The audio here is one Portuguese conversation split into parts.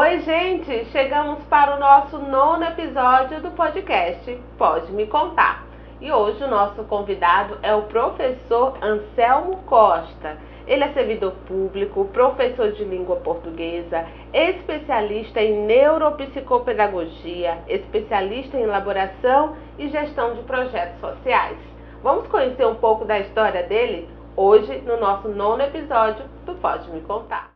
Oi, gente! Chegamos para o nosso 9º episódio do podcast Pode Me Contar. E hoje o nosso convidado é o professor Anselmo Costa. Ele é servidor público, professor de língua portuguesa, especialista em neuropsicopedagogia, especialista em elaboração e gestão de projetos sociais. Vamos conhecer um pouco da história dele hoje no nosso 9º episódio do Pode Me Contar.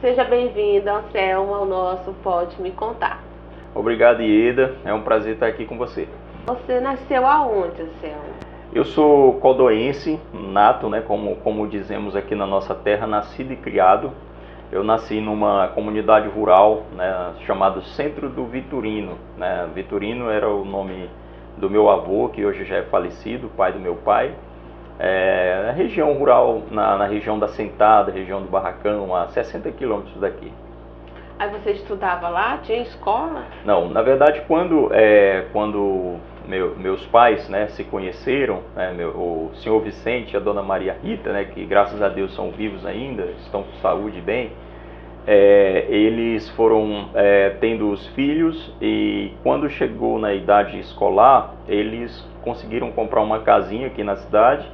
Seja bem-vindo, Anselmo, ao nosso Pode Me Contar. Obrigado, Ieda. É um prazer estar aqui com você. Você nasceu aonde, Anselmo? Eu sou codoense, nato, né? Como dizemos aqui na nossa terra, nascido e criado. Eu nasci numa comunidade rural, né, chamada Centro do Vitorino, né? Vitorino era o nome do meu avô, que hoje já é falecido, pai do meu pai. A região rural, na região da Sentada, região do Barracão, a 60 quilômetros daqui. Aí você estudava lá? Tinha escola? Não, na verdade, quando meus pais, né, se conheceram, né, o senhor Vicente e a dona Maria Rita, né, que graças a Deus são vivos ainda, estão com saúde e bem, eles foram tendo os filhos, e quando chegou na idade escolar, eles conseguiram comprar uma casinha aqui na cidade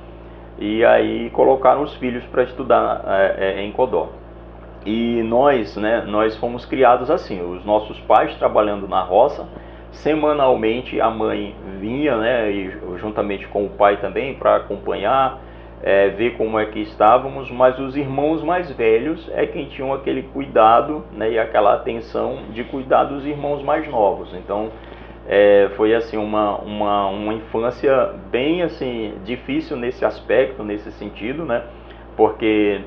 e aí colocaram os filhos para estudar em Codó. E nós fomos criados assim, os nossos pais trabalhando na roça. Semanalmente a mãe vinha, né, e juntamente com o pai também, para acompanhar, ver como é que estávamos, mas os irmãos mais velhos é quem tinham aquele cuidado, né, e aquela atenção de cuidar dos irmãos mais novos. Então foi assim uma infância bem assim difícil nesse aspecto, nesse sentido, né? Porque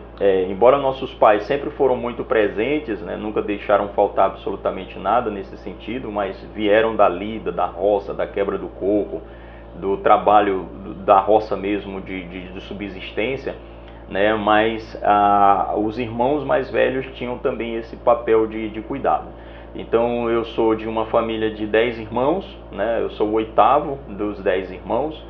embora nossos pais sempre foram muito presentes, né, nunca deixaram faltar absolutamente nada nesse sentido, mas vieram da lida, da roça, da quebra do coco, do trabalho da roça mesmo de subsistência, né? Mas os irmãos mais velhos tinham também esse papel de cuidado. Então eu sou de uma família de 10 irmãos, né? Eu sou o 8º dos 10 irmãos.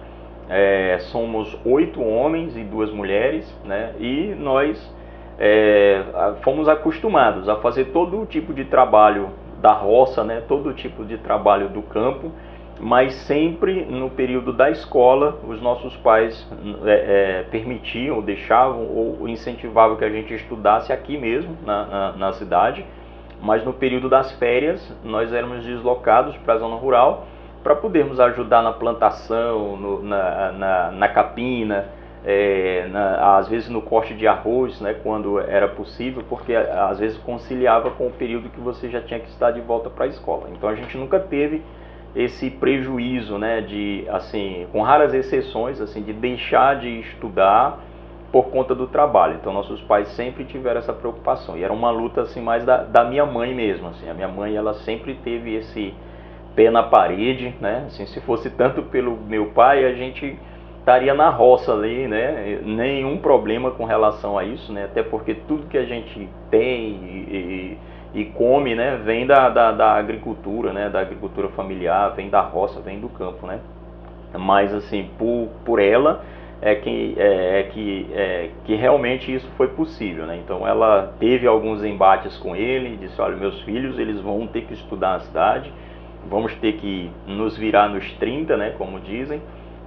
Somos 8 homens e 2 mulheres, né? E nós fomos acostumados a fazer todo tipo de trabalho da roça, né? Todo tipo de trabalho do campo, mas sempre no período da escola os nossos pais permitiam, deixavam ou incentivavam que a gente estudasse aqui mesmo na cidade. Mas no período das férias nós éramos deslocados para a zona rural para podermos ajudar na plantação, na capina, às vezes no corte de arroz, né, quando era possível, porque às vezes conciliava com o período que você já tinha que estar de volta para a escola. Então a gente nunca teve esse prejuízo, né, de, assim, com raras exceções, assim, de deixar de estudar por conta do trabalho. Então nossos pais sempre tiveram essa preocupação, e era uma luta assim mais da minha mãe mesmo, assim. A minha mãe, ela sempre teve esse pé na parede, né? Assim, se fosse tanto pelo meu pai, a gente estaria na roça ali, né? Nenhum problema com relação a isso, né? Até porque tudo que a gente tem e come, né, vem da agricultura, né? Da agricultura familiar, vem da roça, vem do campo, né? Mas assim, por ela que realmente isso foi possível, né? Então ela teve alguns embates com ele, disse: olha, meus filhos, eles vão ter que estudar na cidade, vamos ter que nos virar nos 30, né, como dizem,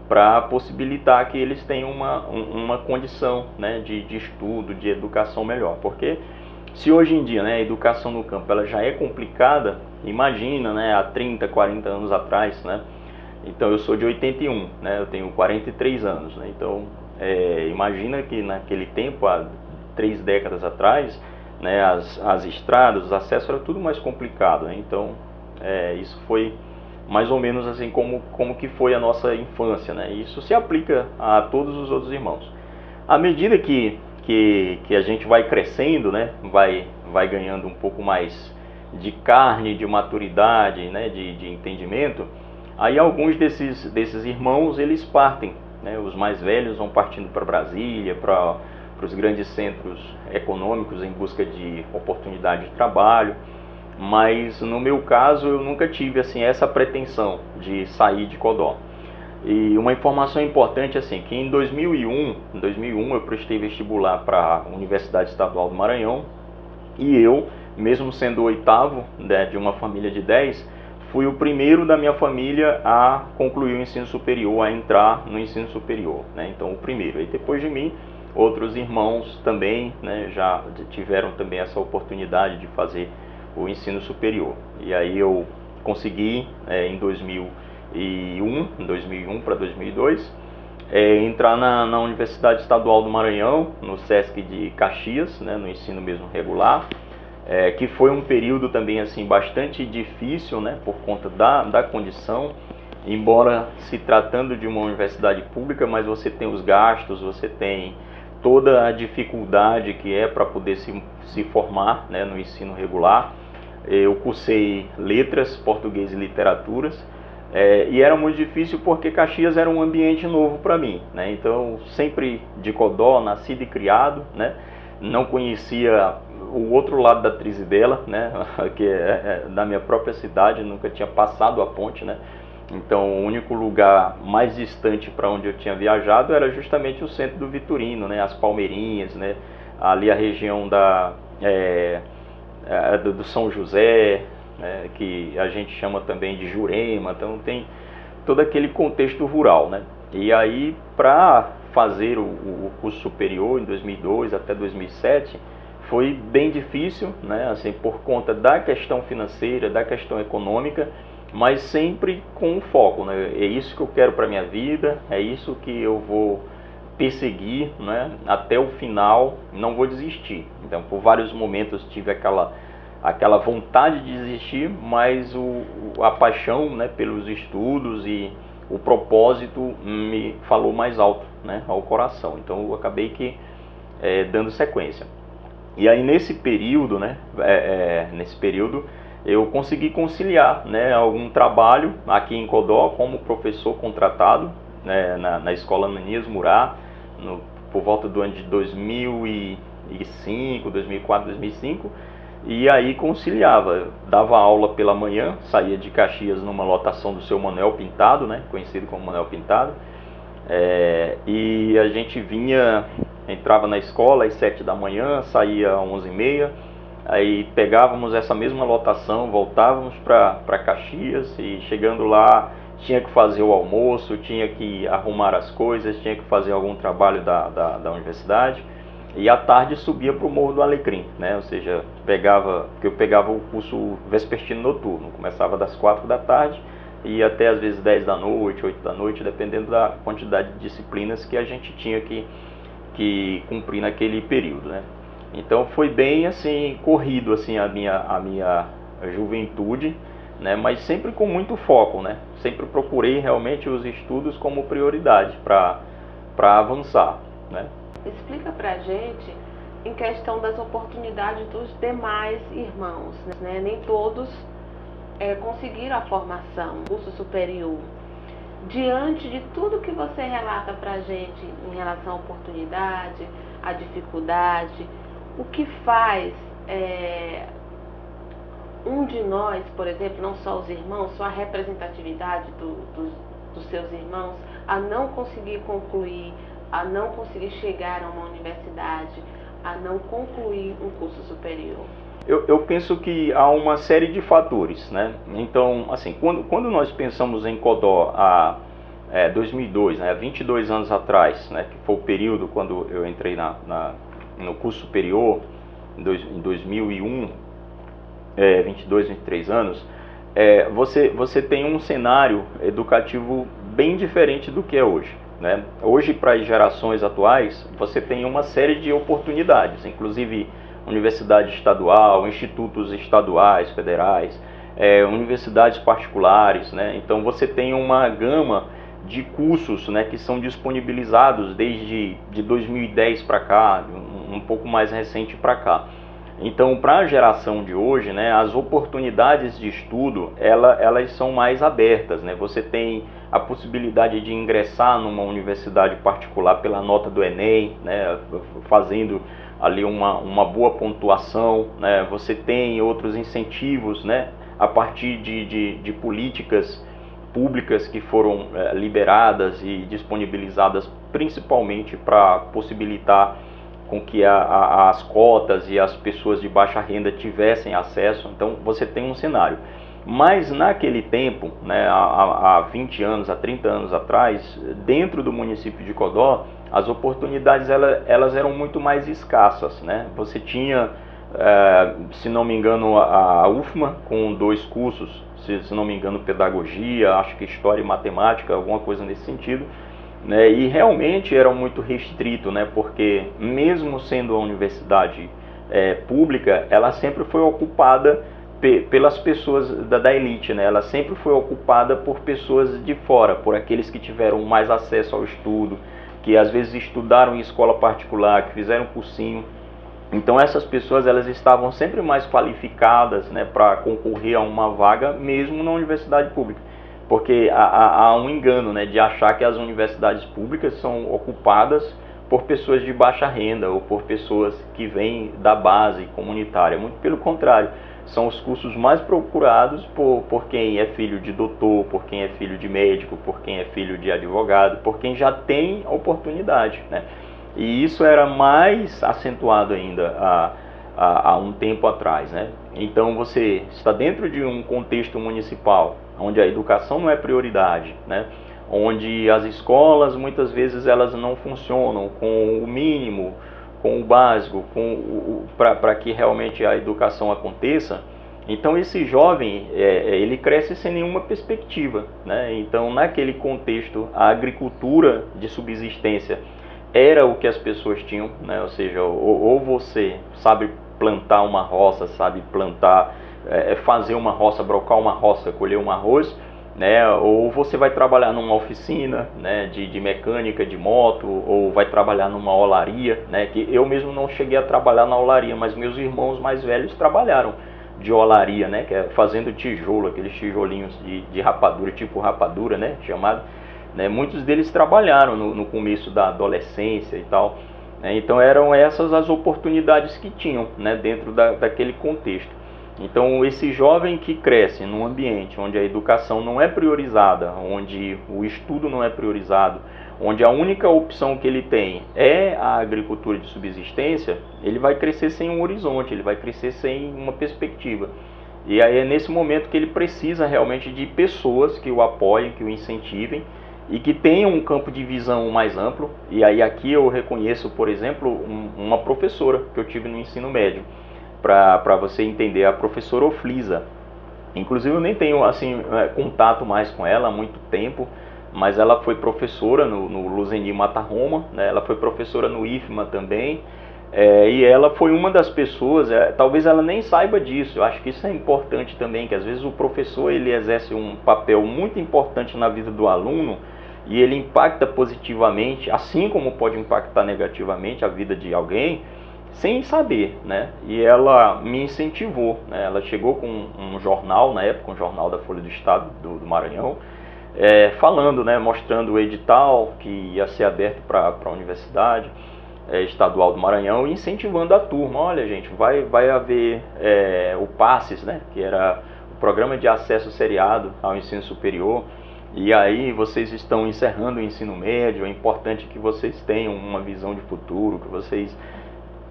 para possibilitar que eles tenham uma condição, né, de estudo, de educação melhor. Porque se hoje em dia, né, a educação no campo ela já é complicada, imagina, né, há 30, 40 anos atrás, né? Então eu sou de 81, né? Eu tenho 43 anos, né? Então imagina que naquele tempo, há 3 décadas atrás, né, as estradas, os acessos era tudo mais complicado, né? Então isso foi mais ou menos assim como que foi a nossa infância, né? Isso se aplica a todos os outros irmãos. À medida que a gente vai crescendo, né, vai ganhando um pouco mais de carne, de maturidade, né, de entendimento, aí alguns desses irmãos, eles partem, né? Os mais velhos vão partindo para Brasília, para os grandes centros econômicos em busca de oportunidade de trabalho. Mas no meu caso eu nunca tive assim essa pretensão de sair de Codó. E uma informação importante assim, que em 2001 eu prestei vestibular para a Universidade Estadual do Maranhão, e eu, mesmo sendo o oitavo, né, de uma família de 10, fui o primeiro da minha família a concluir o ensino superior, a entrar no ensino superior, né? Então o primeiro. E depois de mim, outros irmãos também, né, já tiveram também essa oportunidade de fazer o ensino superior. E aí eu consegui, em 2001 para 2002, entrar na Universidade Estadual do Maranhão, no SESC de Caxias, né, no ensino mesmo regular, que foi um período também assim bastante difícil, né, por conta da condição, embora se tratando de uma universidade pública, mas você tem os gastos, você tem toda a dificuldade que é para poder se formar, né, no ensino regular. Eu cursei letras, português e literaturas, e era muito difícil porque Caxias era um ambiente novo para mim, né? Então, sempre de Codó, nascido e criado, né? Não conhecia o outro lado da Trizidela, né? Que é da minha própria cidade, nunca tinha passado a ponte, né? Então, o único lugar mais distante para onde eu tinha viajado era justamente o centro do Vitorino, né? As Palmeirinhas, né? Ali a região do São José, né, que a gente chama também de Jurema, então tem todo aquele contexto rural, né? E aí, para fazer o curso superior em 2002 até 2007, foi bem difícil, né? Assim, por conta da questão financeira, da questão econômica, mas sempre com um foco, né? É isso que eu quero para minha vida, é isso que eu vou perseguir, né, até o final, não vou desistir. Então, por vários momentos tive aquela vontade de desistir, mas a paixão, né, pelos estudos e o propósito me falou mais alto, né, ao coração. Então, eu acabei dando sequência. E aí, nesse período, né, eu consegui conciliar, né, algum trabalho aqui em Codó como professor contratado, né, na escola Ananias Murá, por volta do ano de 2005, 2004, 2005, e aí conciliava, dava aula pela manhã, saía de Caxias numa lotação do seu Manuel Pintado, né, conhecido como Manuel Pintado, e a gente entrava na escola às 7 da manhã, saía às 11h30, aí pegávamos essa mesma lotação, voltávamos para Caxias, e chegando lá tinha que fazer o almoço, tinha que arrumar as coisas, tinha que fazer algum trabalho da universidade, e à tarde subia para o Morro do Alecrim, né? Ou seja, eu pegava o curso vespertino noturno, começava das 4 da tarde e ia até às vezes 10 da noite, 8 da noite, dependendo da quantidade de disciplinas que a gente tinha que cumprir naquele período, né? Então foi bem assim corrido assim a minha juventude, né? Mas sempre com muito foco, né? Sempre procurei realmente os estudos como prioridade para avançar, né? Explica pra gente em questão das oportunidades dos demais irmãos, né? Nem todos conseguiram a formação, curso superior. Diante de tudo que você relata pra gente em relação à oportunidade, à dificuldade, o que faz um de nós, por exemplo, não só os irmãos, só a representatividade dos seus irmãos, a não conseguir concluir, a não conseguir chegar a uma universidade, a não concluir um curso superior? Eu penso que há uma série de fatores, né? Então, assim, quando nós pensamos em Codó há 2002, né, 22 anos atrás, né, que foi o período quando eu entrei no curso superior, em 2001, 22, 23 anos, você tem um cenário educativo bem diferente do que é hoje, né? Hoje, para as gerações atuais, você tem uma série de oportunidades, inclusive universidade estadual, institutos estaduais, federais, universidades particulares, né? Então você tem uma gama de cursos, né, que são disponibilizados desde 2010 para cá, um pouco mais recente para cá. Então, para a geração de hoje, né, as oportunidades de estudo, elas são mais abertas, né? Você tem a possibilidade de ingressar numa universidade particular pela nota do Enem, né, fazendo ali uma boa pontuação, né? Você tem outros incentivos, né, a partir de políticas públicas que foram liberadas e disponibilizadas principalmente para possibilitar com que as cotas e as pessoas de baixa renda tivessem acesso. Então você tem um cenário. Mas naquele tempo, né, há 20 anos, há 30 anos atrás, dentro do município de Codó, as oportunidades elas eram muito mais escassas, né? Você tinha, se não me engano, a UFMA com 2 cursos, se não me engano, pedagogia, acho que história e matemática, alguma coisa nesse sentido, né? E realmente era muito restrito, né? Porque mesmo sendo a universidade pública, ela sempre foi ocupada pelas pessoas da elite, né? Ela sempre foi ocupada por pessoas de fora, por aqueles que tiveram mais acesso ao estudo, que às vezes estudaram em escola particular, que fizeram cursinho. Então essas pessoas elas estavam sempre mais qualificadas, né, para concorrer a uma vaga mesmo na universidade pública. Porque há um engano, né, de achar que as universidades públicas são ocupadas por pessoas de baixa renda ou por pessoas que vêm da base comunitária. Muito pelo contrário, são os cursos mais procurados por quem é filho de doutor, por quem é filho de médico, por quem é filho de advogado, por quem já tem oportunidade, né? E isso era mais acentuado ainda há um tempo atrás, né? Então você está dentro de um contexto municipal, onde a educação não é prioridade, né? Onde as escolas muitas vezes elas não funcionam com o mínimo, com o básico, para que realmente a educação aconteça. Então esse jovem ele cresce sem nenhuma perspectiva, né? Então naquele contexto a agricultura de subsistência era o que as pessoas tinham, né? Ou seja, ou você sabe plantar uma roça, sabe plantar, fazer uma roça, brocar uma roça, colher um arroz, né? Ou você vai trabalhar numa oficina, né, de mecânica de moto, ou vai trabalhar numa olaria, né? Que eu mesmo não cheguei a trabalhar na olaria, mas meus irmãos mais velhos trabalharam de olaria, né? Que é fazendo tijolo, aqueles tijolinhos de rapadura, tipo rapadura, né? Chamado. Né? Muitos deles trabalharam no começo da adolescência e tal, né? Então eram essas as oportunidades que tinham, né, dentro daquele contexto. Então esse jovem que cresce num ambiente onde a educação não é priorizada, onde o estudo não é priorizado, onde a única opção que ele tem é a agricultura de subsistência, ele vai crescer sem um horizonte, ele vai crescer sem uma perspectiva. E aí é nesse momento que ele precisa realmente de pessoas que o apoiem, que o incentivem, e que tenham um campo de visão mais amplo. E aí aqui eu reconheço, por exemplo, uma professora que eu tive no ensino médio, para você entender, a professora Oflisa. Inclusive eu nem tenho assim contato mais com ela há muito tempo, mas ela foi professora no Luzenir Mata Roma, né? Ela foi professora no IFMA também, e ela foi uma das pessoas, talvez ela nem saiba disso, eu acho que isso é importante também, que às vezes o professor ele exerce um papel muito importante na vida do aluno, e ele impacta positivamente, assim como pode impactar negativamente a vida de alguém, sem saber, né? E ela me incentivou, né? Ela chegou com um jornal, na época, um jornal da Folha do Estado do Maranhão, falando, né? Mostrando o edital que ia ser aberto para a Universidade Estadual do Maranhão, e incentivando a turma. Olha, gente, vai haver o PASSES, né? Que era o Programa de Acesso Seriado ao Ensino Superior. E aí vocês estão encerrando o ensino médio, é importante que vocês tenham uma visão de futuro, que vocês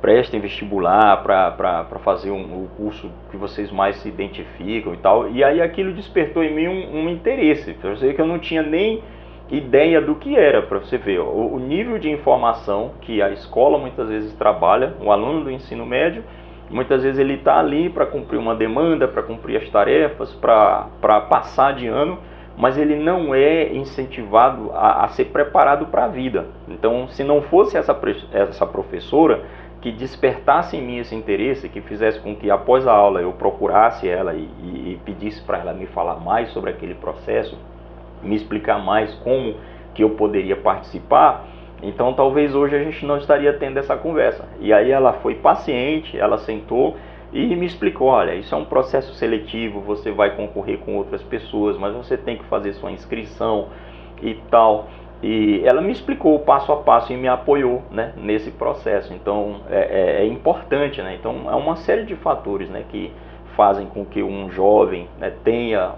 prestem vestibular para fazer o curso que vocês mais se identificam e tal. E aí aquilo despertou em mim um interesse, para você ver que eu não tinha nem ideia do que era, para você ver o nível de informação que a escola muitas vezes trabalha, o aluno do ensino médio, muitas vezes ele está ali para cumprir uma demanda, para cumprir as tarefas, para passar de ano, mas ele não é incentivado a ser preparado para a vida. Então, se não fosse essa professora que despertasse em mim esse interesse, que fizesse com que após a aula eu procurasse ela e pedisse para ela me falar mais sobre aquele processo, me explicar mais como que eu poderia participar, então talvez hoje a gente não estaria tendo essa conversa. E aí ela foi paciente, ela sentou e me explicou, olha, isso é um processo seletivo, você vai concorrer com outras pessoas, mas você tem que fazer sua inscrição e tal. E ela me explicou o passo a passo e me apoiou, né, nesse processo. Então é importante, né? Então é uma série de fatores, né, que fazem com que um jovem, né, tenha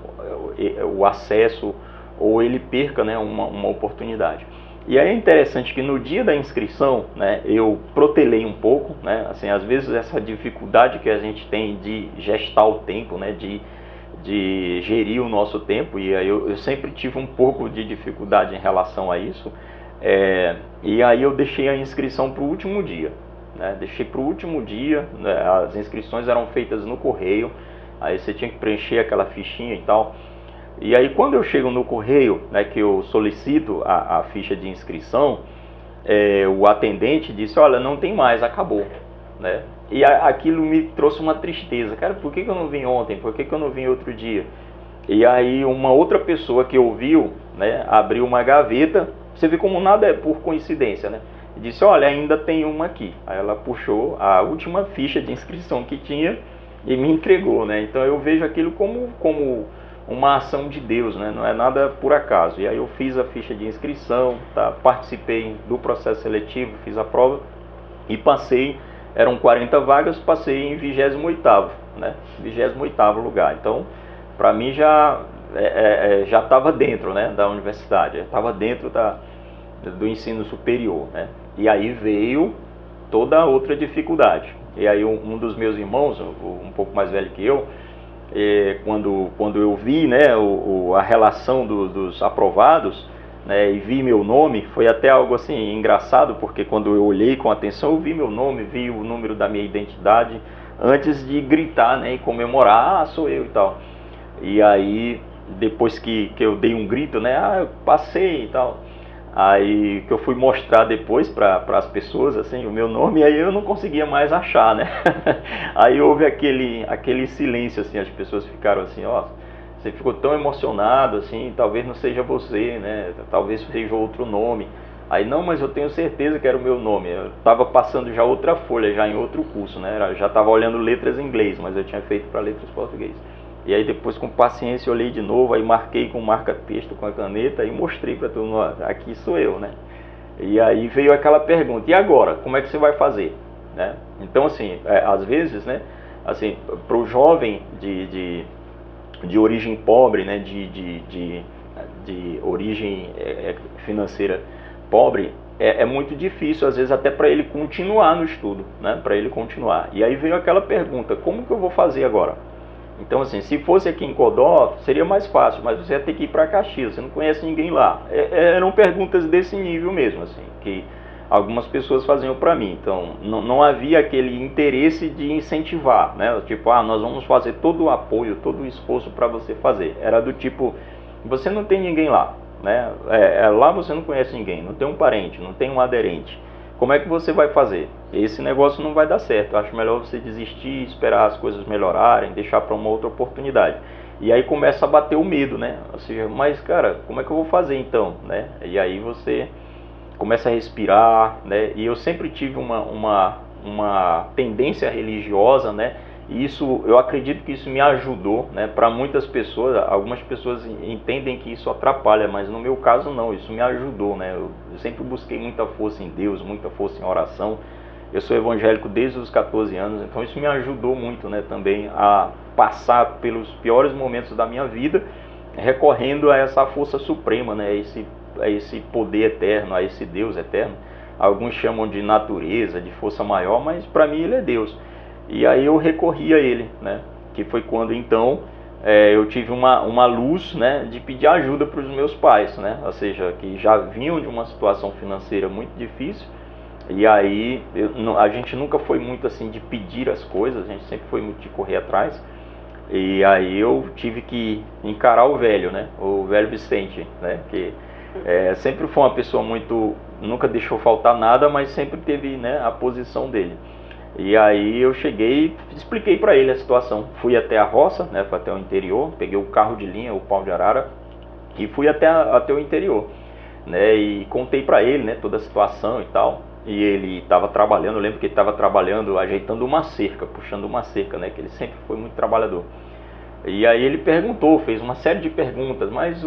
o acesso ou ele perca, né, uma oportunidade. E aí é interessante que no dia da inscrição, né, eu protelei um pouco, né, assim, às vezes essa dificuldade que a gente tem de gestar o tempo, né, de gerir o nosso tempo, e aí eu sempre tive um pouco de dificuldade em relação a isso, e aí eu deixei a inscrição para o último dia, né, deixei para o último dia, né, as inscrições eram feitas no correio, aí você tinha que preencher aquela fichinha e tal. E aí quando eu chego no correio, né, que eu solicito a ficha de inscrição, o atendente disse, olha, não tem mais, acabou, né? E aquilo me trouxe uma tristeza, cara, por que eu não vim ontem, por que eu não vim outro dia? E aí uma outra pessoa que ouviu, né, abriu uma gaveta, você vê como nada é por coincidência, né? E disse, olha, ainda tem uma aqui. Aí ela puxou a última ficha de inscrição que tinha e me entregou, né? Então eu vejo aquilo como uma ação de Deus, né? Não é nada por acaso. E aí eu fiz a ficha de inscrição, tá? Participei do processo seletivo, fiz a prova e passei, eram 40 vagas, passei em 28º, né? 28º lugar. Então, para mim já estava dentro, né, da universidade, estava dentro do ensino superior, né? E aí veio toda a outra dificuldade. E aí um dos meus irmãos, um pouco mais velho que eu, quando eu vi, né, a relação dos aprovados, né, e vi meu nome, foi até algo assim engraçado, porque quando eu olhei com atenção, eu vi meu nome, vi o número da minha identidade, antes de gritar, né, e comemorar, sou eu e tal. E aí, depois que eu dei um grito, né, eu passei e tal, aí que eu fui mostrar depois para as pessoas, assim, o meu nome, e aí eu não conseguia mais achar, né? Aí houve aquele silêncio, assim, as pessoas ficaram assim, ó, você ficou tão emocionado, assim, talvez não seja você, né? Talvez seja outro nome. Aí, não, mas eu tenho certeza que era o meu nome. Eu estava passando já outra folha, já em outro curso, né? Eu já estava olhando letras em inglês, mas eu tinha feito para letras português. E aí depois, com paciência, eu olhei de novo, aí marquei com marca-texto, com a caneta, e mostrei para todo mundo, aqui sou eu, né? E aí veio aquela pergunta, e agora? Como é que você vai fazer? Né? Então, assim, às vezes, né, assim, para o jovem de origem pobre, né, de origem financeira pobre, é muito difícil, às vezes, até para ele continuar no estudo, né, para ele continuar. E aí veio aquela pergunta, como que eu vou fazer agora? Então, assim, se fosse aqui em Codó, seria mais fácil, mas você ia ter que ir para Caxias, você não conhece ninguém lá. Eram perguntas desse nível mesmo, assim, que algumas pessoas faziam para mim. Então, não havia aquele interesse de incentivar, né? Tipo, nós vamos fazer todo o apoio, todo o esforço para você fazer. Era do tipo, você não tem ninguém lá, né? Lá você não conhece ninguém, não tem um parente, não tem um aderente. Como é que você vai fazer? Esse negócio não vai dar certo. Eu acho melhor você desistir, esperar as coisas melhorarem, deixar para uma outra oportunidade. E aí começa a bater o medo, né? Ou seja, mas cara, como é que eu vou fazer então, né? E aí você começa a respirar, né? E eu sempre tive uma tendência religiosa, né? E isso, eu acredito que isso me ajudou, né? Para muitas pessoas, algumas pessoas entendem que isso atrapalha, mas no meu caso não, isso me ajudou, né? Eu sempre busquei muita força em Deus, muita força em oração. Eu sou evangélico desde os 14 anos, então isso me ajudou muito, né? Também a passar pelos piores momentos da minha vida, recorrendo a essa força suprema, né? A esse poder eterno, a esse Deus eterno. Alguns chamam de natureza, de força maior, mas para mim ele é Deus. E aí eu recorri a ele, né? Que foi quando então eu tive uma luz, né, de pedir ajuda para os meus pais, né? Ou seja, que já vinham de uma situação financeira muito difícil. E aí a gente nunca foi muito assim de pedir as coisas, a gente sempre foi muito de correr atrás. E aí eu tive que encarar o velho, né? O velho Vicente, né? Que sempre foi uma pessoa muito, nunca deixou faltar nada, mas sempre teve, né, a posição dele. E aí eu cheguei e expliquei para ele a situação. Fui até a roça, né, fui até o interior, peguei o carro de linha, o pau de arara, e fui até o interior, né, e contei para ele, né, toda a situação e tal. E ele estava trabalhando, eu lembro que ele estava trabalhando, ajeitando uma cerca, puxando uma cerca, né, que ele sempre foi muito trabalhador. E aí ele perguntou, fez uma série de perguntas, mas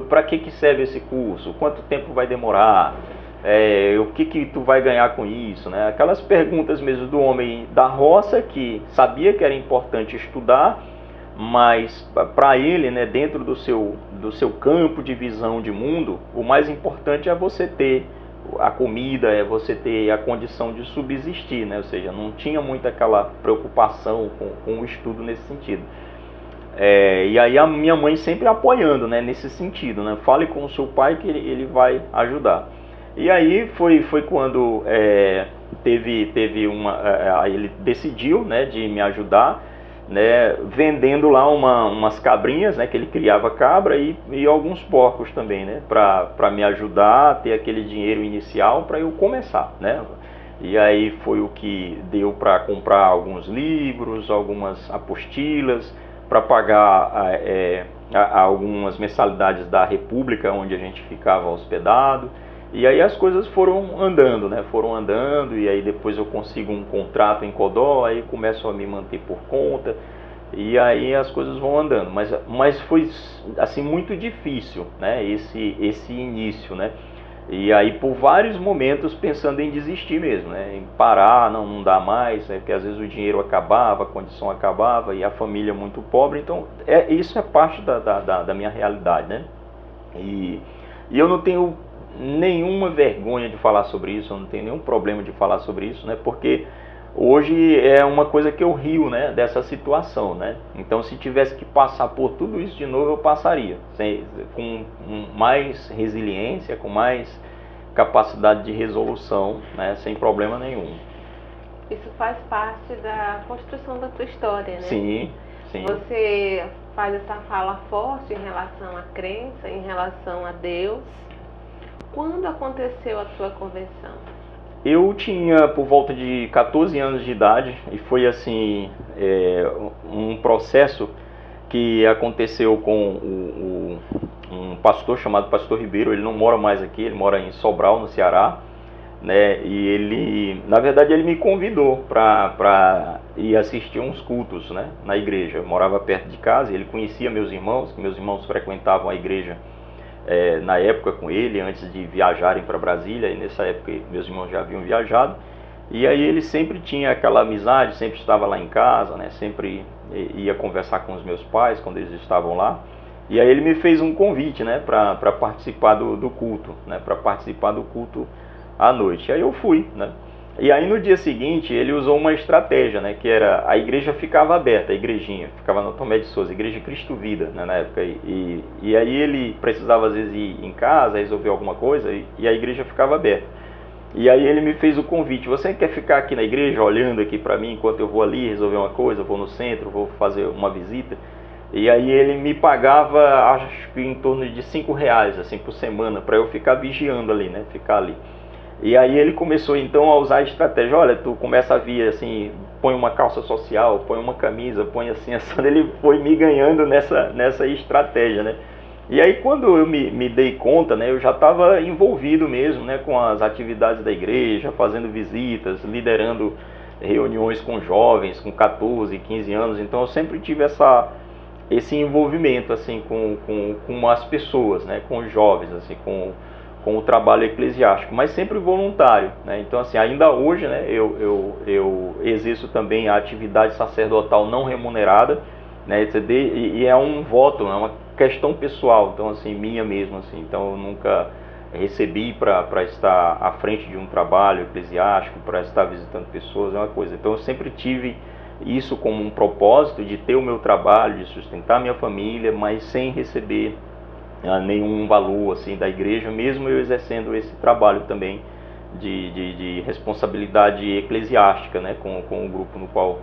para que serve esse curso? Quanto tempo vai demorar? O que tu vai ganhar com isso, né? Aquelas perguntas mesmo do homem da roça que sabia que era importante estudar, mas para ele, né, dentro do seu campo de visão de mundo, o mais importante é você ter a comida, é você ter a condição de subsistir, né? Ou seja, não tinha muito aquela preocupação com o estudo nesse sentido. E aí a minha mãe sempre apoiando, né, nesse sentido, né? Fale com o seu pai que ele vai ajudar. E aí foi quando ele decidiu, né, de me ajudar, né, vendendo lá umas cabrinhas, né, que ele criava cabra e alguns porcos também, né, para me ajudar a ter aquele dinheiro inicial para eu começar, né. E aí foi o que deu para comprar alguns livros, algumas apostilas, para pagar algumas mensalidades da República onde a gente ficava hospedado. E aí as coisas foram andando, né? Foram andando, e aí depois eu consigo um contrato em Codó, aí começo a me manter por conta, e aí as coisas vão andando. Mas foi assim muito difícil, né? Esse início, né? E aí por vários momentos pensando em desistir mesmo, né? Em parar, não dá mais, né? Porque às vezes o dinheiro acabava, a condição acabava e a família muito pobre. Então isso é parte da minha realidade, né? E eu não tenho nenhuma vergonha de falar sobre isso, eu não tenho nenhum problema de falar sobre isso, né? Porque hoje é uma coisa que eu rio, né, dessa situação, né? Então, se tivesse que passar por tudo isso de novo, eu passaria, com mais resiliência, com mais capacidade de resolução, né, sem problema nenhum. Isso faz parte da construção da tua história, né? Sim, sim. Você faz essa fala forte em relação à crença, em relação a Deus. Quando aconteceu a tua conversão? Eu tinha por volta de 14 anos de idade e foi assim um processo que aconteceu com um pastor chamado Pastor Ribeiro. Ele não mora mais aqui, ele mora em Sobral, no Ceará, né? E ele, na verdade, ele me convidou para ir assistir uns cultos, né, na igreja. Eu morava perto de casa, ele conhecia meus irmãos frequentavam a igreja na época com ele, antes de viajarem para Brasília, e nessa época meus irmãos já haviam viajado, e aí ele sempre tinha aquela amizade, sempre estava lá em casa, né, sempre ia conversar com os meus pais quando eles estavam lá, e aí ele me fez um convite, né, para participar do culto, né, para participar do culto à noite. Aí eu fui, né. E aí no dia seguinte ele usou uma estratégia, né, que era, a igreja ficava aberta, a igrejinha, ficava no Tomé de Souza, Igreja Cristo Vida, né, na época, e aí ele precisava às vezes ir em casa, resolver alguma coisa, e a igreja ficava aberta. E aí ele me fez o convite, você quer ficar aqui na igreja olhando aqui para mim, enquanto eu vou ali resolver uma coisa, vou no centro, vou fazer uma visita? E aí ele me pagava, acho que em torno de R$5, assim, por semana, para eu ficar vigiando ali, né, ficar ali. E aí ele começou então a usar a estratégia, olha, tu começa a vir assim, põe uma calça social, põe uma camisa, põe assim, ele foi me ganhando nessa estratégia, né? E aí quando eu me dei conta, né, eu já estava envolvido mesmo, né, com as atividades da igreja, fazendo visitas, liderando reuniões com jovens, com 14, 15 anos, então eu sempre tive esse envolvimento assim, com as pessoas, né, com os jovens, assim, com o trabalho eclesiástico, mas sempre voluntário, né? Então assim, ainda hoje, né, eu exerço também a atividade sacerdotal não remunerada, né, e é um voto, é uma questão pessoal, então assim, minha mesmo, assim, então eu nunca recebi para estar à frente de um trabalho eclesiástico, para estar visitando pessoas, é uma coisa. Então eu sempre tive isso como um propósito de ter o meu trabalho, de sustentar minha família, mas sem receber nenhum valor assim da igreja, mesmo eu exercendo esse trabalho também de responsabilidade eclesiástica, né, com o grupo no qual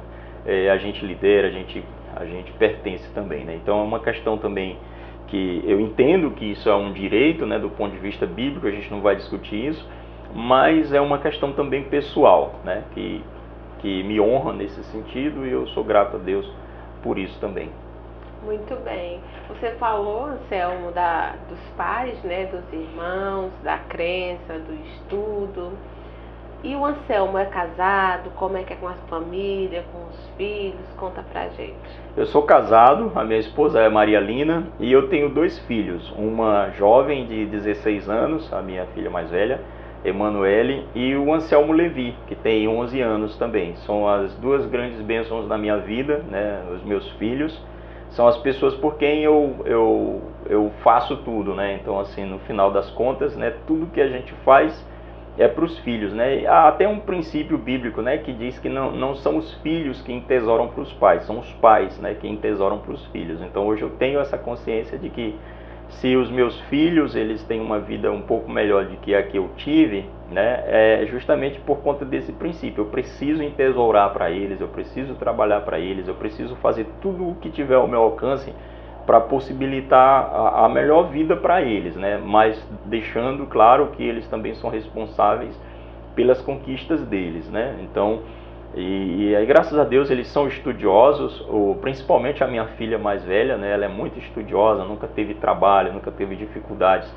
a gente lidera, a gente pertence também, né? Então é uma questão também que eu entendo que isso é um direito, né, do ponto de vista bíblico, a gente não vai discutir isso, mas é uma questão também pessoal, né, que me honra nesse sentido, e eu sou grato a Deus por isso também. Muito bem. Você falou, Anselmo, dos pais, né, dos irmãos, da crença, do estudo. E o Anselmo é casado? Como é que é com a família, com os filhos? Conta pra gente. Eu sou casado, a minha esposa é Maria Lina, e eu tenho 2 filhos. Uma jovem de 16 anos, a minha filha mais velha, Emanuele, e o Anselmo Levi, que tem 11 anos também. São as 2 grandes bênçãos da minha vida, né, os meus filhos. são as pessoas por quem eu faço tudo, né? Então, assim, no final das contas, né, tudo que a gente faz é para os filhos, né? Há até um princípio bíblico, né, que diz que não são os filhos que entesouram para os pais, são os pais, né, que entesouram para os filhos. Então, hoje eu tenho essa consciência de que se os meus filhos eles têm uma vida um pouco melhor do que a que eu tive, né, é justamente por conta desse princípio. Eu preciso entesourar para eles, eu preciso trabalhar para eles, eu preciso fazer tudo o que tiver ao meu alcance para possibilitar a melhor vida para eles, né, mas deixando claro que eles também são responsáveis pelas conquistas deles, né. Então, e aí, graças a Deus, eles são estudiosos, principalmente a minha filha mais velha, né? Ela é muito estudiosa, nunca teve trabalho, nunca teve dificuldades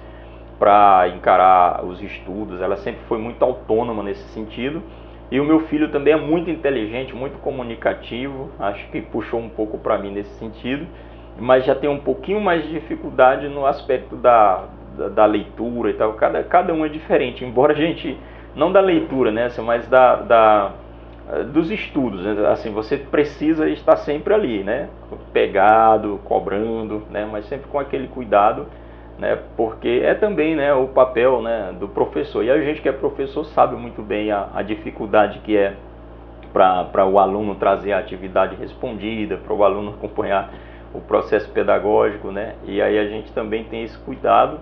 para encarar os estudos, ela sempre foi muito autônoma nesse sentido. E o meu filho também é muito inteligente, muito comunicativo, acho que puxou um pouco para mim nesse sentido, mas já tem um pouquinho mais de dificuldade no aspecto da leitura e tal. Cada um é diferente, embora a gente, não da leitura, né? Mas dos estudos, né? Assim, você precisa estar sempre ali, né? Pegado, cobrando, né? Mas sempre com aquele cuidado, né? Porque é também, né, o papel, né, do professor. E a gente que é professor sabe muito bem a dificuldade que é para o aluno trazer a atividade respondida, para o aluno acompanhar o processo pedagógico, né? E aí a gente também tem esse cuidado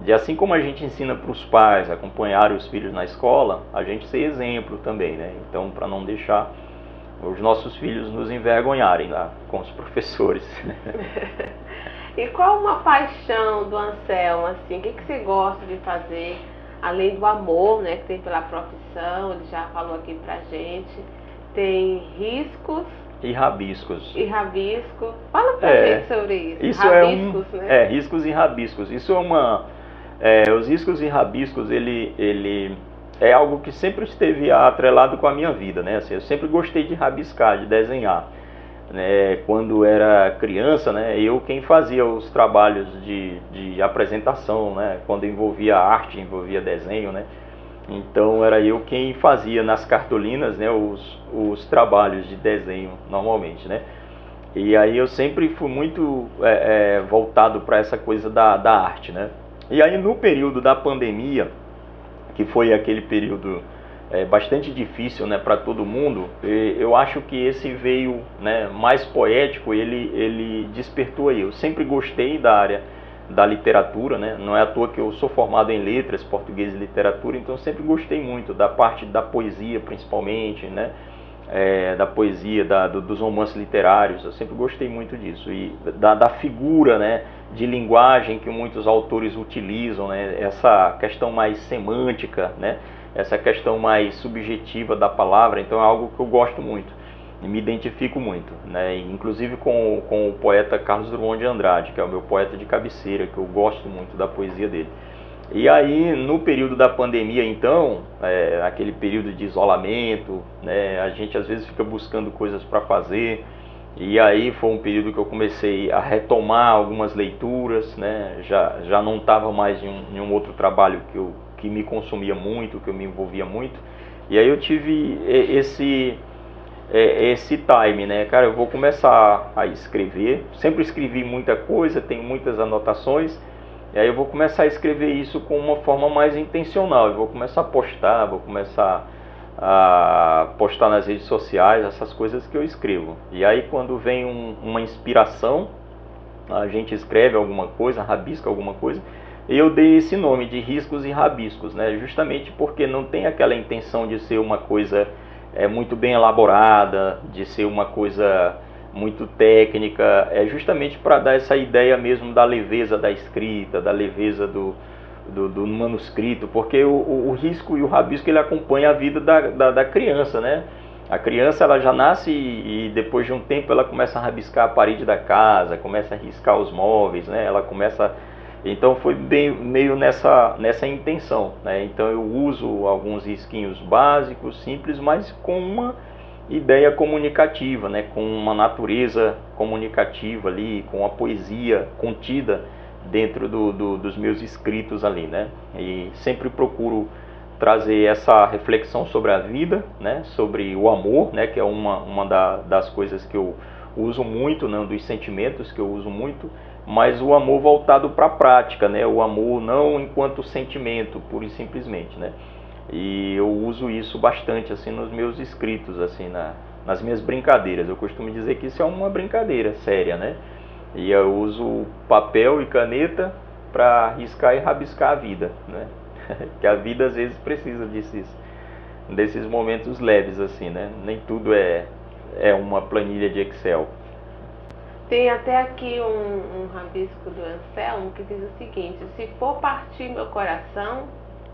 de, assim como a gente ensina para os pais acompanhar os filhos na escola, a gente ser exemplo também, né? Então, para não deixar os nossos filhos nos envergonharem lá com os professores. E qual uma paixão do Anselmo, assim? O que você gosta de fazer, além do amor, né, que tem pela profissão? Ele já falou aqui pra gente. Tem riscos e rabiscos. E rabisco. Fala pra gente sobre isso. Isso rabiscos, né? Riscos e rabiscos. Isso é uma... os riscos e rabiscos, ele é algo que sempre esteve atrelado com a minha vida, né? Assim, eu sempre gostei de rabiscar, de desenhar. Né? Quando era criança, né, eu quem fazia os trabalhos de apresentação, né? Quando envolvia arte, envolvia desenho, né? Então era eu quem fazia nas cartolinas, né, os trabalhos de desenho normalmente, né? E aí eu sempre fui muito voltado para essa coisa da arte, né? E aí no período da pandemia, que foi aquele período bastante difícil, né, para todo mundo, eu acho que esse veio, né, mais poético, ele despertou aí. Eu sempre gostei da área da literatura, né? Não é à toa que eu sou formado em letras, português e literatura, então eu sempre gostei muito da parte da poesia, principalmente, né? Da poesia, dos romances literários, eu sempre gostei muito disso, e da figura, né, de linguagem que muitos autores utilizam, né, essa questão mais semântica, né, essa questão mais subjetiva da palavra. Então é algo que eu gosto muito e me identifico muito, né, inclusive com o poeta Carlos Drummond de Andrade, que é o meu poeta de cabeceira, que eu gosto muito da poesia dele. E aí, no período da pandemia, então, aquele período de isolamento, né, a gente às vezes fica buscando coisas para fazer, e aí foi um período que eu comecei a retomar algumas leituras, né, já não estava mais em um outro trabalho que me consumia muito, que eu me envolvia muito, e aí eu tive esse time, né, cara, eu vou começar a escrever. Sempre escrevi muita coisa, tenho muitas anotações, e aí eu vou começar a escrever isso com uma forma mais intencional. Eu vou começar a postar, nas redes sociais essas coisas que eu escrevo. E aí quando vem uma inspiração, a gente escreve alguma coisa, rabisca alguma coisa. E eu dei esse nome de riscos e rabiscos, né, justamente porque não tem aquela intenção de ser uma coisa muito bem elaborada, de ser uma coisa muito técnica, justamente para dar essa ideia mesmo da leveza da escrita, da leveza do manuscrito, porque o risco e o rabisco ele acompanha a vida da criança, né? A criança ela já nasce e depois de um tempo ela começa a rabiscar a parede da casa, começa a riscar os móveis, né? Ela começa... Então foi meio nessa intenção, né? Então eu uso alguns risquinhos básicos, simples, mas com uma ideia comunicativa, né? Com uma natureza comunicativa ali, com a poesia contida dentro dos meus escritos ali, né? E sempre procuro trazer essa reflexão sobre a vida, né? Sobre o amor, né? Que é uma das coisas que eu uso muito, não, dos sentimentos que eu uso muito, mas o amor voltado para a prática, né? O amor não enquanto sentimento, pura e simplesmente, né? E eu uso isso bastante assim nos meus escritos, assim, nas minhas brincadeiras. Eu costumo dizer que isso é uma brincadeira séria, né? E eu uso papel e caneta para riscar e rabiscar a vida, né? Que a vida às vezes precisa desses momentos leves, assim, né? Nem tudo é uma planilha de Excel. Tem até aqui um rabisco do Anselmo que diz o seguinte: se for partir meu coração,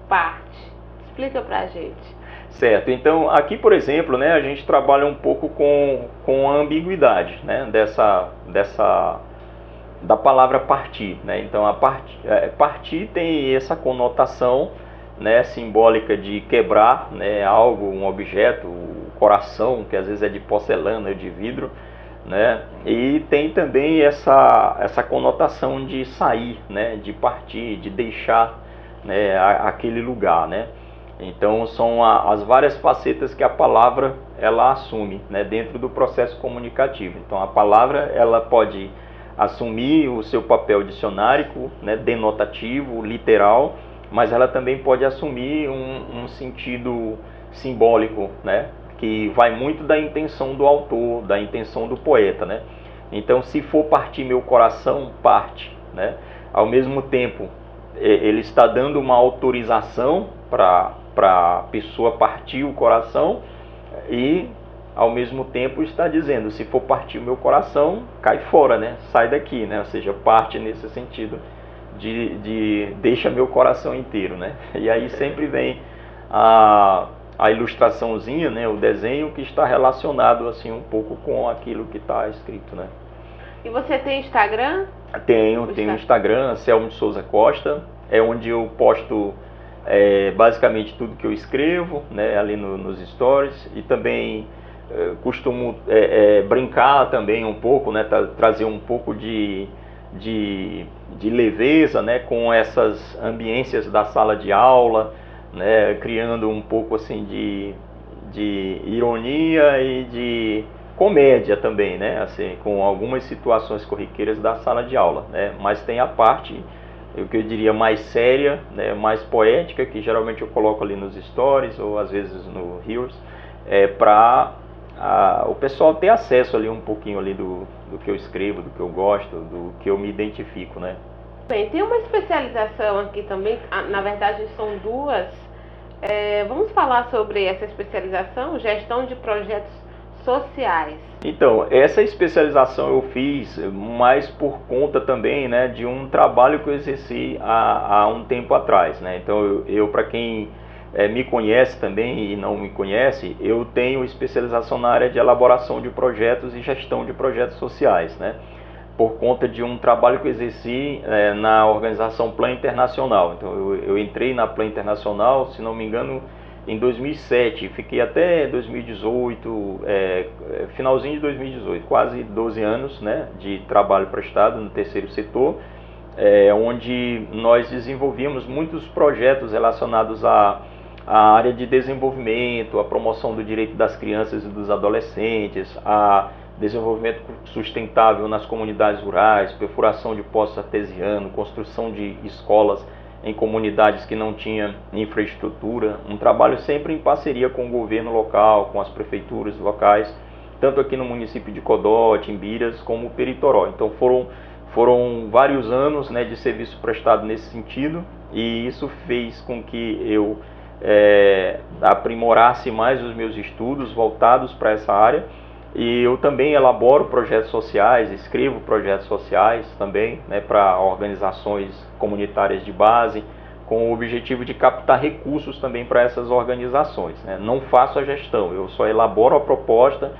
parte. Explica pra gente. Certo, então aqui, por exemplo, né, a gente trabalha um pouco com a ambiguidade, né, da palavra partir, né? Então partir tem essa conotação, né, simbólica de quebrar, né, algo, um objeto, o coração, que às vezes é de porcelana ou de vidro, né? E tem também essa conotação de sair, né, de partir, de deixar, né, aquele lugar, né? Então são as várias facetas que a palavra ela assume, né, dentro do processo comunicativo. Então a palavra ela pode assumir o seu papel dicionárico, né, denotativo, literal, mas ela também pode assumir um sentido simbólico, né, que vai muito da intenção do autor, da intenção do poeta, né? Então, se for partir meu coração, parte, né? Ao mesmo tempo, ele está dando uma autorização para a pessoa partir o coração e, ao mesmo tempo, está dizendo, se for partir o meu coração, cai fora, né? Sai daqui, né? Ou seja, parte nesse sentido de deixa meu coração inteiro, né? E aí sempre vem a ilustraçãozinha, né, o desenho que está relacionado assim um pouco com aquilo que está escrito, né? E você tem Instagram? Tenho Instagram, Anselmo de Souza Costa, é onde eu posto basicamente tudo que eu escrevo, né, ali nos stories, e também costumo brincar também um pouco, né, trazer um pouco de leveza, né, com essas ambiências da sala de aula, né, criando um pouco assim de ironia e de comédia também, né, assim, com algumas situações corriqueiras da sala de aula, né, mas tem a parte, o que eu diria mais séria, né, mais poética, que geralmente eu coloco ali nos stories ou às vezes no Reels, para o pessoal ter acesso ali um pouquinho ali do que eu escrevo, do que eu gosto, do que eu me identifico, né. Bem, tem uma especialização aqui também, na verdade são duas. Vamos falar sobre essa especialização, gestão de projetos sociais. Então, essa especialização eu fiz mais por conta também, né, de um trabalho que eu exerci há um tempo atrás, né? Então, eu para quem me conhece também e não me conhece, eu tenho especialização na área de elaboração de projetos e gestão de projetos sociais, né? Por conta de um trabalho que eu exerci na organização Plan Internacional. Então, eu entrei na Plan Internacional, se não me engano, em 2007, fiquei até 2018, finalzinho de 2018, quase 12 anos, né, de trabalho prestado no terceiro setor, onde nós desenvolvíamos muitos projetos relacionados à área de desenvolvimento, à promoção do direito das crianças e dos adolescentes, a desenvolvimento sustentável nas comunidades rurais, perfuração de poços artesianos, construção de escolas em comunidades que não tinham infraestrutura, um trabalho sempre em parceria com o governo local, com as prefeituras locais, tanto aqui no município de Codó, Timbiras, como Peritoró. Então foram vários anos, né, de serviço prestado nesse sentido, e isso fez com que eu aprimorasse mais os meus estudos voltados para essa área. E eu também elaboro projetos sociais, escrevo projetos sociais também, né, para organizações comunitárias de base, com o objetivo de captar recursos também para essas organizações, né. Não faço a gestão, eu só elaboro a proposta,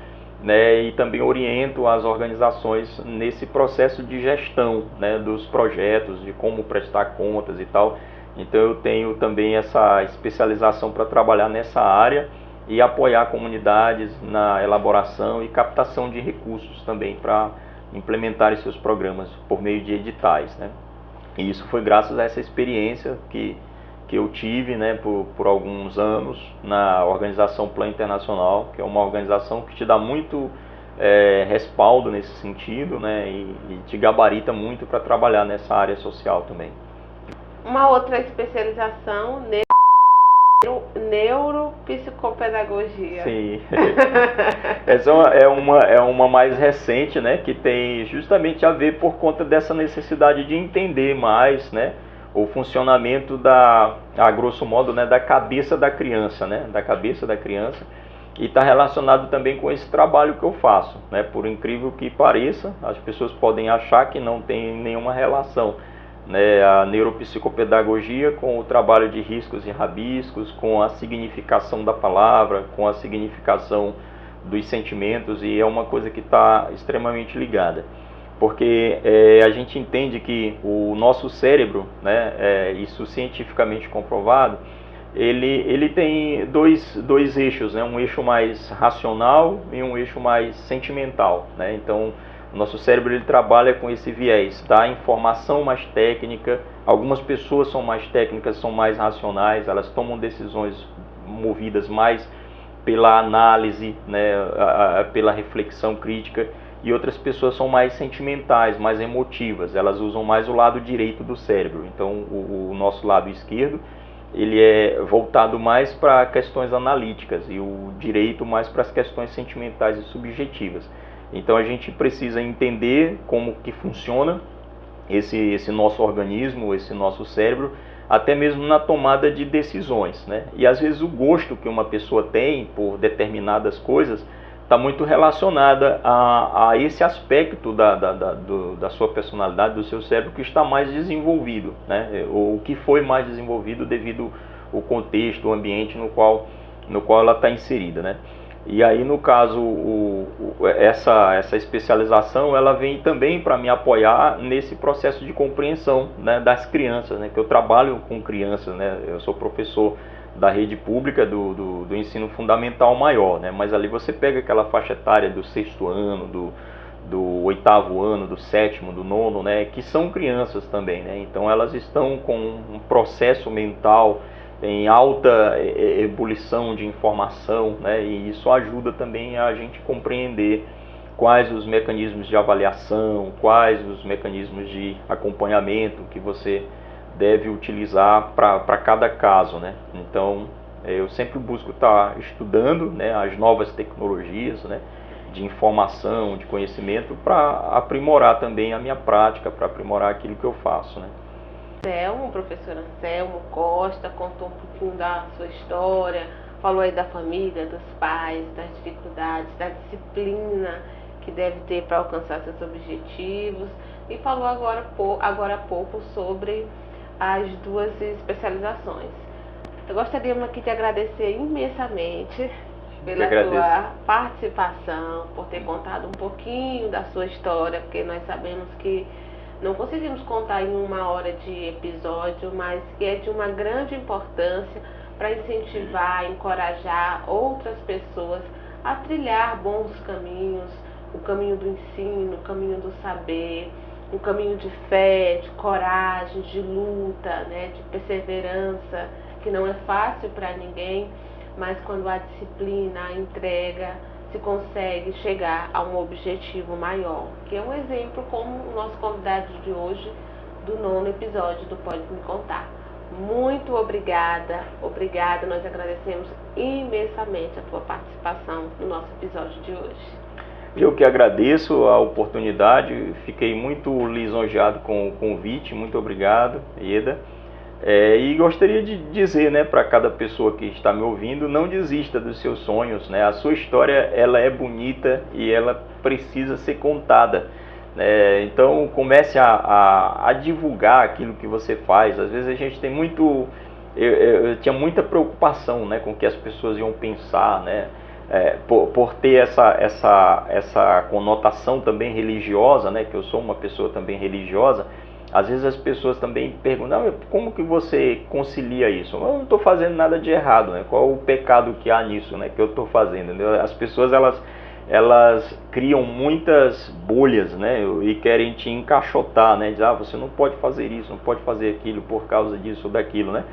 né, e também oriento as organizações nesse processo de gestão, né, dos projetos, de como prestar contas e tal. Então eu tenho também essa especialização para trabalhar nessa área e apoiar comunidades na elaboração e captação de recursos também para implementar seus programas por meio de editais, né? E isso foi graças a essa experiência que eu tive, né, por alguns anos na organização Plan Internacional, que é uma organização que te dá muito respaldo nesse sentido, né, e te gabarita muito para trabalhar nessa área social também. Uma outra especialização, neuropsicopedagogia. Sim. Essa é uma mais recente, né, que tem justamente a ver por conta dessa necessidade de entender mais, né, o funcionamento a grosso modo, né, da cabeça da criança, né, e está relacionado também com esse trabalho que eu faço, né, por incrível que pareça, as pessoas podem achar que não tem nenhuma relação, né, a neuropsicopedagogia com o trabalho de riscos e rabiscos, com a significação da palavra, com a significação dos sentimentos, e é uma coisa que está extremamente ligada. Porque a gente entende que o nosso cérebro, né, isso cientificamente comprovado, ele tem dois eixos, né, um eixo mais racional e um eixo mais sentimental, né? Então, o nosso cérebro ele trabalha com esse viés da informação mais técnica. Algumas pessoas são mais técnicas, são mais racionais, elas tomam decisões movidas mais pela análise, né, pela reflexão crítica, e outras pessoas são mais sentimentais, mais emotivas, elas usam mais o lado direito do cérebro. Então, o nosso lado esquerdo ele é voltado mais para questões analíticas e o direito mais para as questões sentimentais e subjetivas. Então a gente precisa entender como que funciona esse nosso organismo, esse nosso cérebro, até mesmo na tomada de decisões, né? E às vezes o gosto que uma pessoa tem por determinadas coisas está muito relacionada a esse aspecto da sua personalidade, do seu cérebro que está mais desenvolvido, né? Ou que foi mais desenvolvido devido ao contexto, o ambiente no qual ela está inserida, né? E aí, no caso, essa especialização ela vem também para me apoiar nesse processo de compreensão, né, das crianças, né, que eu trabalho com crianças, né, eu sou professor da rede pública do ensino fundamental maior, né, mas ali você pega aquela faixa etária do 6º ano, do 8º ano, do 7º, do 9º, né, que são crianças também, né, então elas estão com um processo mental em alta ebulição de informação, né, e isso ajuda também a gente compreender quais os mecanismos de avaliação, quais os mecanismos de acompanhamento que você deve utilizar para cada caso, né. Então, eu sempre busco estar estudando, né, as novas tecnologias, né, de informação, de conhecimento, para aprimorar também a minha prática, para aprimorar aquilo que eu faço, né. O professor Anselmo Costa contou um pouquinho da sua história, falou aí da família, dos pais, das dificuldades, da disciplina que deve ter para alcançar seus objetivos, e falou agora há pouco sobre as duas especializações. Eu gostaria aqui de agradecer imensamente pela sua participação, por ter contado um pouquinho da sua história, porque nós sabemos que não conseguimos contar em 1 hora de episódio, mas que é de uma grande importância para incentivar, encorajar outras pessoas a trilhar bons caminhos, o caminho do ensino, o caminho do saber, um caminho de fé, de coragem, de luta, né, de perseverança, que não é fácil para ninguém, mas quando há disciplina, a entrega, se consegue chegar a um objetivo maior, que é um exemplo como o nosso convidado de hoje, do 9º episódio do Pode Me Contar. Muito obrigada, nós agradecemos imensamente a tua participação no nosso episódio de hoje. Eu que agradeço a oportunidade, fiquei muito lisonjeado com o convite, muito obrigado, Ieda. E gostaria de dizer, né, para cada pessoa que está me ouvindo, não desista dos seus sonhos, né? A sua história ela é bonita e ela precisa ser contada. Então comece a divulgar aquilo que você faz. Às vezes a gente tem eu tinha muita preocupação, né, com o que as pessoas iam pensar, né? Por ter essa conotação também religiosa, né, que eu sou uma pessoa também religiosa. Às vezes as pessoas também perguntam, como que você concilia isso? Eu não estou fazendo nada de errado, né? Qual o pecado que há nisso, né, que eu estou fazendo? Entendeu? As pessoas elas criam muitas bolhas, né, e querem te encaixotar, né? Dizer, você não pode fazer isso, não pode fazer aquilo por causa disso ou daquilo, né?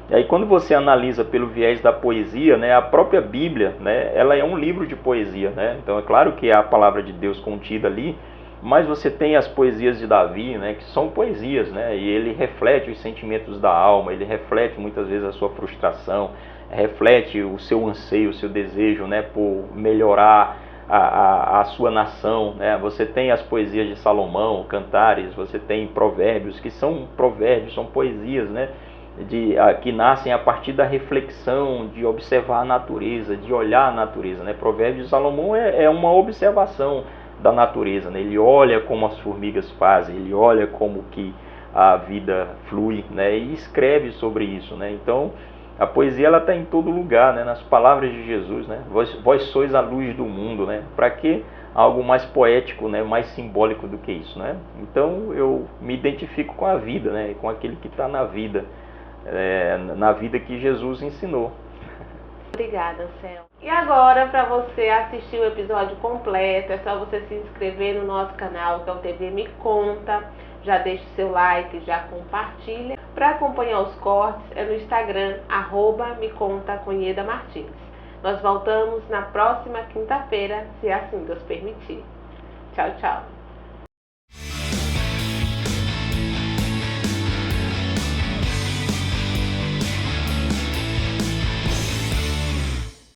E aí quando você analisa pelo viés da poesia, né, a própria Bíblia, né, ela é um livro de poesia, né? Então é claro que é a palavra de Deus contida ali, mas você tem as poesias de Davi, né, que são poesias, né, e ele reflete os sentimentos da alma, ele reflete muitas vezes a sua frustração, reflete o seu anseio, o seu desejo, né, por melhorar a sua nação, né? Você tem as poesias de Salomão, Cantares, você tem provérbios, que são provérbios, são poesias, né, que nascem a partir da reflexão, de observar a natureza, de olhar a natureza, né? Provérbios de Salomão é uma observação da natureza, né? Ele olha como as formigas fazem, ele olha como que a vida flui, né? E escreve sobre isso, né? Então a poesia ela está em todo lugar, né? Nas palavras de Jesus, né? Vós sois a luz do mundo, né? Para que algo mais poético, né? Mais simbólico do que isso, né? Então eu me identifico com a vida, né? Com aquele que está na vida que Jesus ensinou. Obrigada, Anselmo. E agora, para você assistir o episódio completo, é só você se inscrever no nosso canal, que é o TV Me Conta. Já deixa o seu like, já compartilha. Para acompanhar os cortes, é no Instagram, @mecontaconhedamartins. Nós voltamos na próxima quinta-feira, se assim Deus permitir. Tchau, tchau.